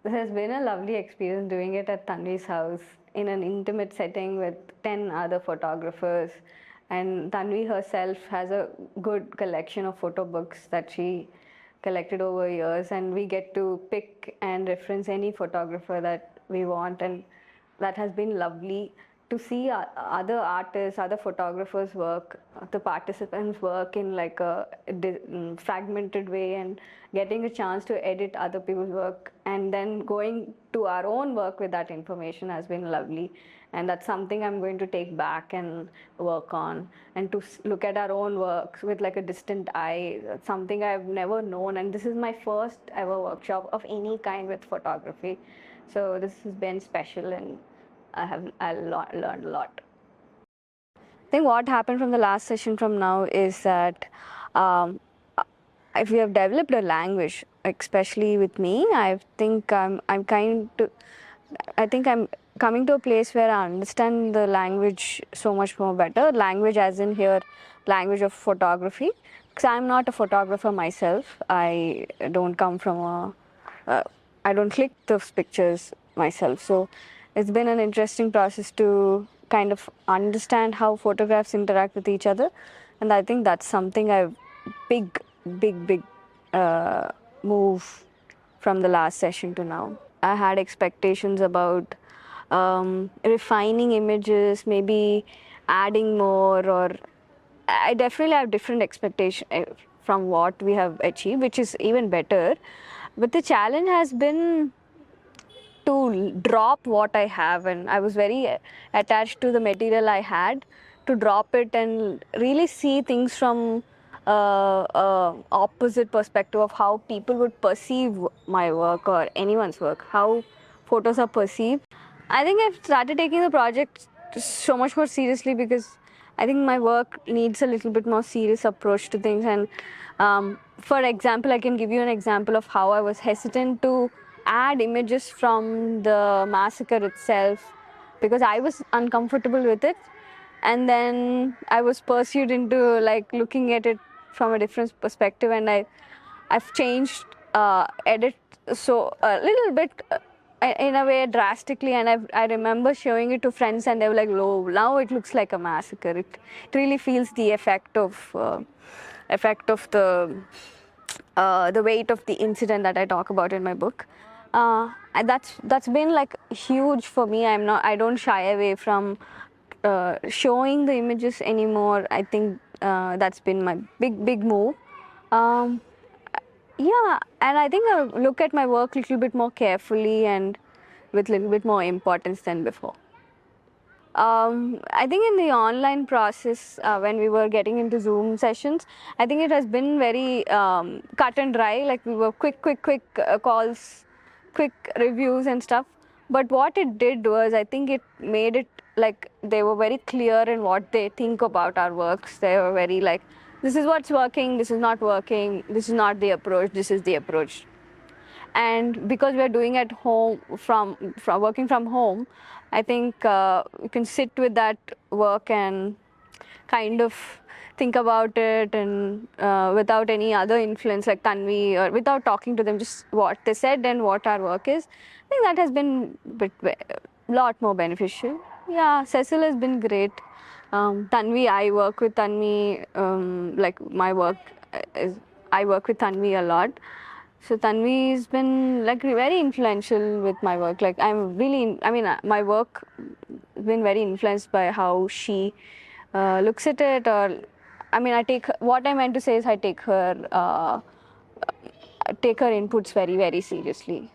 This has been a lovely experience doing it at Tanvi's house in an intimate setting with 10 other photographers. And Tanvi herself has a good collection of photo books that she collected over years, and we get to pick and reference any photographer that we want, and that has been lovely to see other artists, other photographers work, the participants work in like a fragmented way, and getting a chance to edit other people's work and then going to our own work with that information has been lovely. And that's something I'm going to take back and work on, and to look at our own works with like a distant eye. That's something I've never known, and this is my first ever workshop of any kind with photography. So this has been special, and I learned a lot. I think what happened from the last session from now is that if we have developed a language, especially with me, I think I'm coming to a place where I understand the language so much more better. Language as in here, language of photography. Because I'm not a photographer myself. I don't come from I don't click those pictures myself. So it's been an interesting process to kind of understand how photographs interact with each other. And I think that's something big move from the last session to now. I had expectations about refining images, maybe adding more, or I definitely have different expectations from what we have achieved, which is even better. But the challenge has been to drop what I have, and I was very attached to the material I had, to drop it and really see things from opposite perspective of how people would perceive my work or anyone's work, how photos are perceived. I think I've started taking the project so much more seriously because I think my work needs a little bit more serious approach to things. And for example, I can give you an example of how I was hesitant to add images from the massacre itself because I was uncomfortable with it. And then I was pursued into like looking at it from a different perspective, and I've changed edit so a little bit in a way drastically, and I remember showing it to friends and they were like, "Oh, now it looks like a massacre. It really feels the effect of the weight of the incident that I talk about in my book." And that's been like huge for me. I don't shy away from showing the images anymore. I think that's been my big move. Yeah, and I think I look at my work a little bit more carefully and with a little bit more importance than before. I think in the online process, when we were getting into Zoom sessions, I think it has been very cut and dry. Like we were quick calls, quick reviews and stuff. But what it did was, I think it made it like they were very clear in what they think about our works. They were very like, this is what's working, this is not working, this is not the approach, this is the approach. And because we are doing at home from working from home, I think you can sit with that work and kind of think about it, and without any other influence like Tanvi, or without talking to them, just what they said and what our work is. I think that has been a lot more beneficial. Yeah, Cecil has been great. Tanvi, I work with Tanvi, like my work is, I work with Tanvi a lot. So Tanvi's been like very influential with my work. Like my work has been very influenced by how she looks at it. Or, what I meant to say is I take her inputs very seriously.